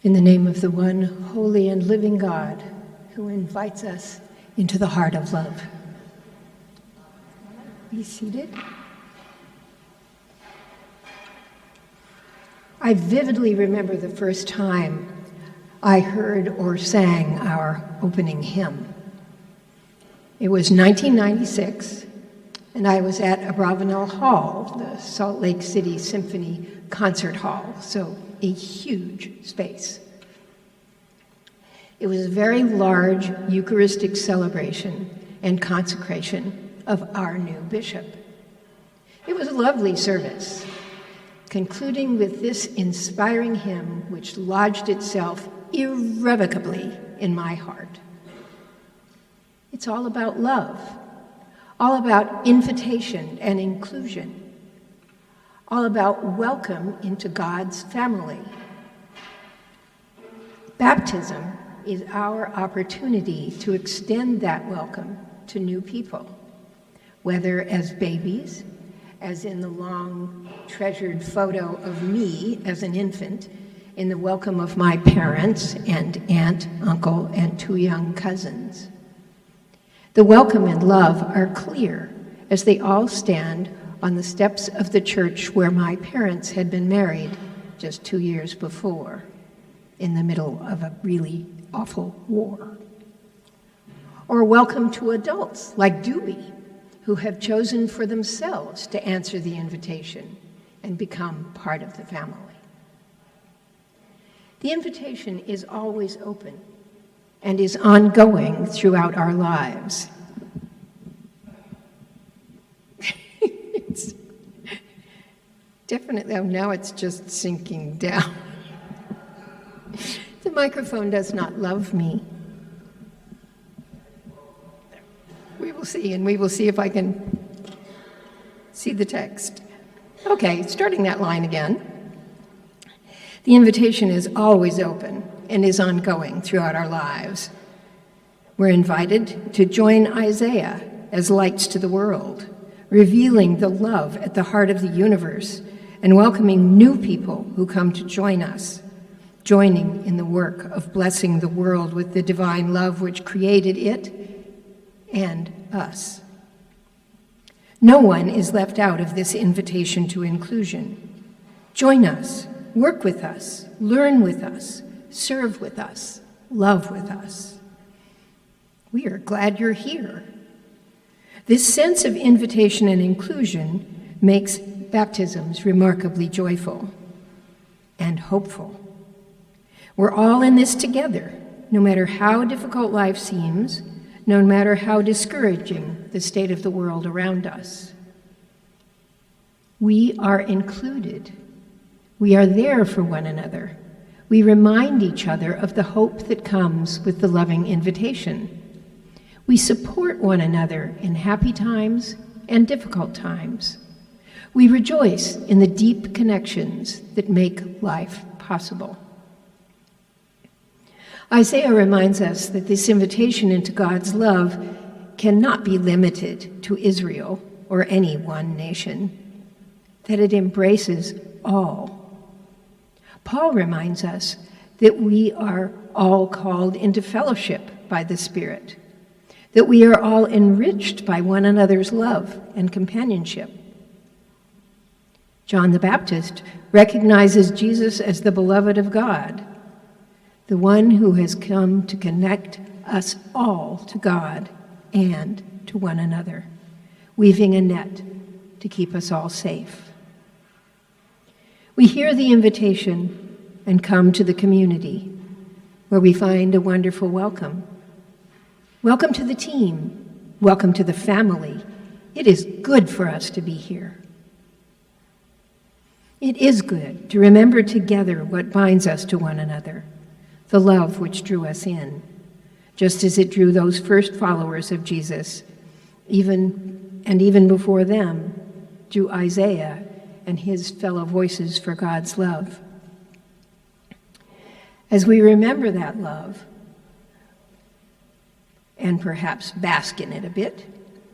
In the name of the one holy and living God, who invites us into the heart of love. Be seated. I vividly remember the first time I heard or sang our opening hymn. It was 1996, and I was at Abravanel Hall, the Salt Lake City Symphony Concert Hall, so a huge space. It was a very large Eucharistic celebration and consecration of our new bishop. It was a lovely service, concluding with this inspiring hymn which lodged itself irrevocably in my heart. It's all about love, all about invitation and inclusion, all about welcome into God's family. Baptism is our opportunity to extend that welcome to new people, whether as babies, as in the long treasured photo of me as an infant, in the welcome of my parents and aunt, uncle, and 2 young cousins. The welcome and love are clear as they all stand on the steps of the church where my parents had been married just 2 years before, in the middle of a really awful war. Or welcome to adults like Dewey, who have chosen for themselves to answer the invitation and become part of the family. The invitation is always open and is ongoing throughout our lives. It's definitely, now it's just sinking down. The microphone does not love me. We will see, and we will see if I can see the text. Okay, starting that line again. The invitation is always open and is ongoing throughout our lives. We're invited to join Isaiah as lights to the world, revealing the love at the heart of the universe and welcoming new people who come to join us, joining in the work of blessing the world with the divine love which created it and us. No one is left out of this invitation to inclusion. Join us, work with us, learn with us, serve with us, love with us. We are glad you're here. This sense of invitation and inclusion makes baptisms remarkably joyful and hopeful. We're all in this together, no matter how difficult life seems, no matter how discouraging the state of the world around us. We are included. We are there for one another. We remind each other of the hope that comes with the loving invitation. We support one another in happy times and difficult times. We rejoice in the deep connections that make life possible. Isaiah reminds us that this invitation into God's love cannot be limited to Israel or any one nation, that it embraces all. Paul reminds us that we are all called into fellowship by the Spirit, that we are all enriched by one another's love and companionship. John the Baptist recognizes Jesus as the beloved of God, the one who has come to connect us all to God and to one another, weaving a net to keep us all safe. We hear the invitation and come to the community, where we find a wonderful welcome. Welcome to the team. Welcome to the family. It is good for us to be here. It is good to remember together what binds us to one another, the love which drew us in, just as it drew those first followers of Jesus, even before them, drew Isaiah and his fellow voices for God's love. As we remember that love, and perhaps bask in it a bit,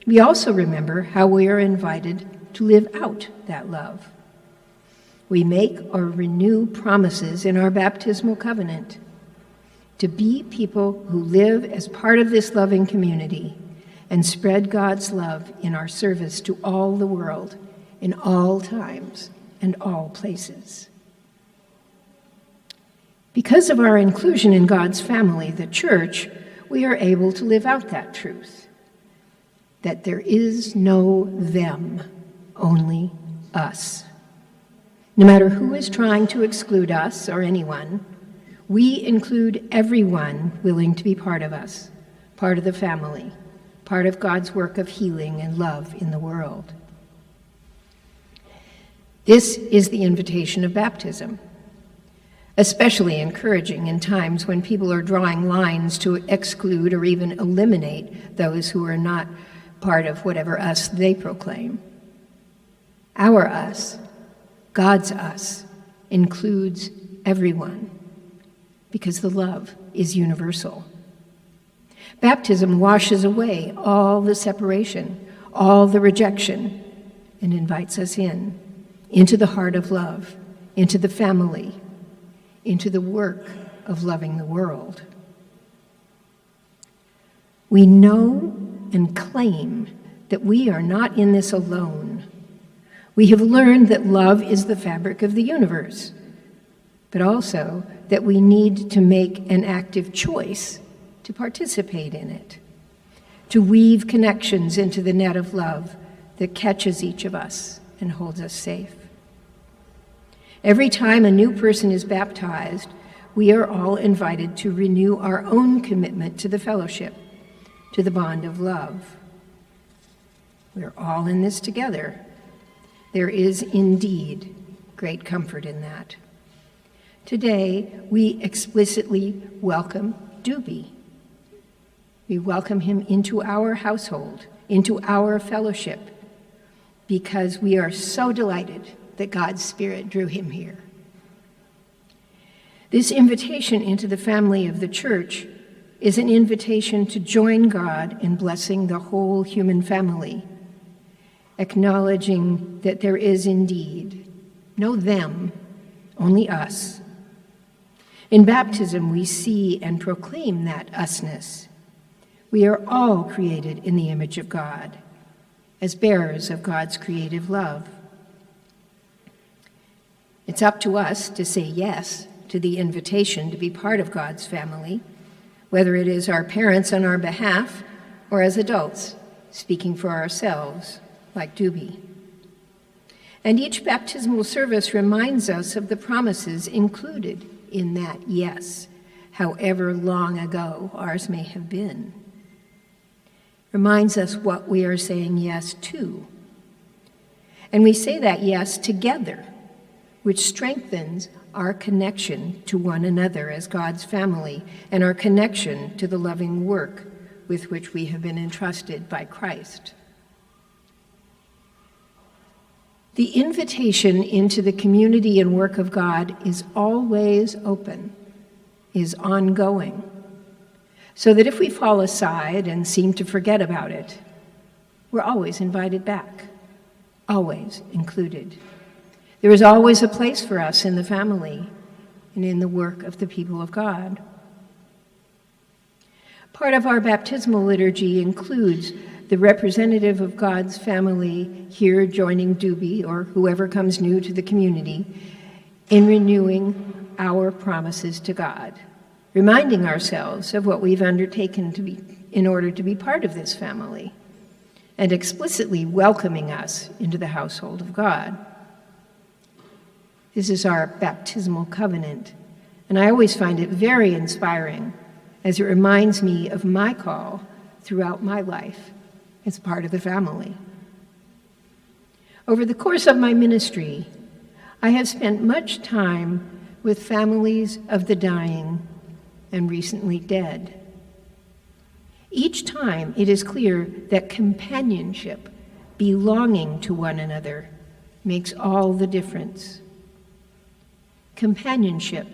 we also remember how we are invited to live out that love. we make or renew promises in our baptismal covenant to be people who live as part of this loving community and spread God's love in our service to all the world, in all times and all places. Because of our inclusion in God's family, the church, we are able to live out that truth, that there is no them, only us. No matter who is trying to exclude us or anyone, we include everyone willing to be part of us, part of the family, part of God's work of healing and love in the world. This is the invitation of baptism, especially encouraging in times when people are drawing lines to exclude or even eliminate those who are not part of whatever us they proclaim. Our us, God's us, includes everyone because the love is universal. Baptism washes away all the separation, all the rejection, and invites us into the heart of love, into the family, into the work of loving the world. We know and claim that we are not in this alone. We have learned that love is the fabric of the universe, but also that we need to make an active choice to participate in it, to weave connections into the net of love that catches each of us and holds us safe. Every time a new person is baptized, we are all invited to renew our own commitment to the fellowship, to the bond of love. We're all in this together. There is indeed great comfort in that. Today, we explicitly welcome Doobie. We welcome him into our household, into our fellowship, because we are so delighted that God's Spirit drew him here. This invitation into the family of the church is an invitation to join God in blessing the whole human family, acknowledging that there is indeed no them, only us. In baptism, we see and proclaim that usness. We are all created in the image of God, as bearers of God's creative love. It's up to us to say yes to the invitation to be part of God's family, whether it is our parents on our behalf or as adults speaking for ourselves, like Doobie. And each baptismal service reminds us of the promises included in that yes, however long ago ours may have been. Reminds us what we are saying yes to. And we say that yes together, which strengthens our connection to one another as God's family and our connection to the loving work with which we have been entrusted by Christ. The invitation into the community and work of God is always open, is ongoing, so that if we fall aside and seem to forget about it, we're always invited back, always included. There is always a place for us in the family and in the work of the people of God. Part of our baptismal liturgy includes the representative of God's family here joining Doobie or whoever comes new to the community in renewing our promises to God, reminding ourselves of what we've undertaken to be in order to be part of this family, and explicitly welcoming us into the household of God. This is our baptismal covenant, and I always find it very inspiring as it reminds me of my call throughout my life as part of the family. Over the course of my ministry, I have spent much time with families of the dying and recently dead. Each time it is clear that companionship, belonging to one another, makes all the difference. Companionship,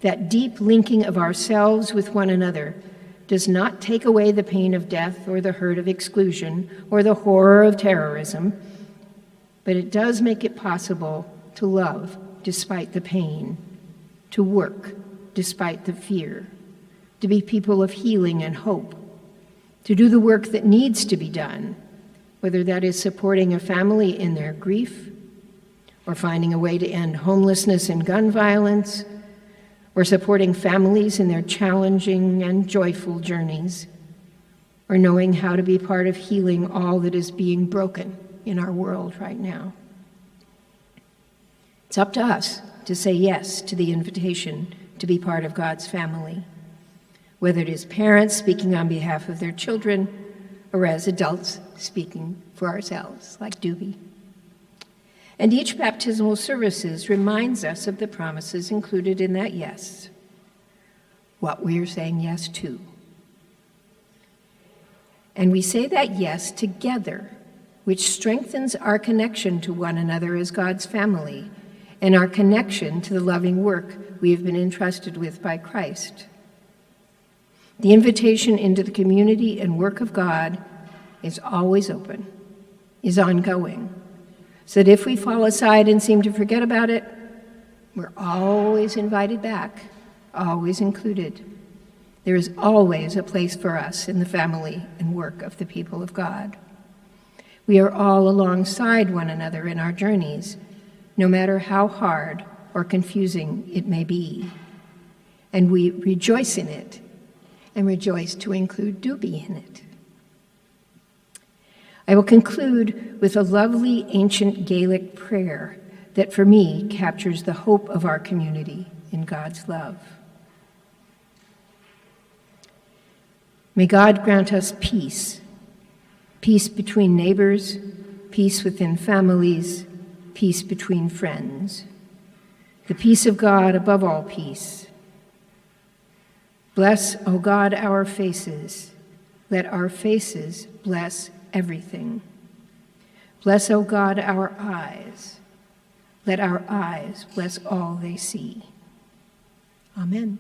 that deep linking of ourselves with one another, does not take away the pain of death or the hurt of exclusion or the horror of terrorism, but it does make it possible to love despite the pain, to work despite the fear, to be people of healing and hope, to do the work that needs to be done, whether that is supporting a family in their grief, or finding a way to end homelessness and gun violence, or supporting families in their challenging and joyful journeys, or knowing how to be part of healing all that is being broken in our world right now. It's up to us to say yes to the invitation to be part of God's family, whether it is parents speaking on behalf of their children, or as adults speaking for ourselves, like Doobie. And each baptismal services reminds us of the promises included in that yes, what we are saying yes to. And we say that yes together, which strengthens our connection to one another as God's family and our connection to the loving work we have been entrusted with by Christ. The invitation into the community and work of God is always open, is ongoing, so that if we fall aside and seem to forget about it, we're always invited back, always included. There is always a place for us in the family and work of the people of God. We are all alongside one another in our journeys, no matter how hard or confusing it may be. And we rejoice in it, and rejoice to include Doobie in it. I will conclude with a lovely ancient Gaelic prayer that for me captures the hope of our community in God's love. May God grant us peace, peace between neighbors, peace within families, peace between friends, the peace of God above all peace. Bless, O God, our faces. Let our faces bless everything. Bless, O God, our eyes. Let our eyes bless all they see. Amen.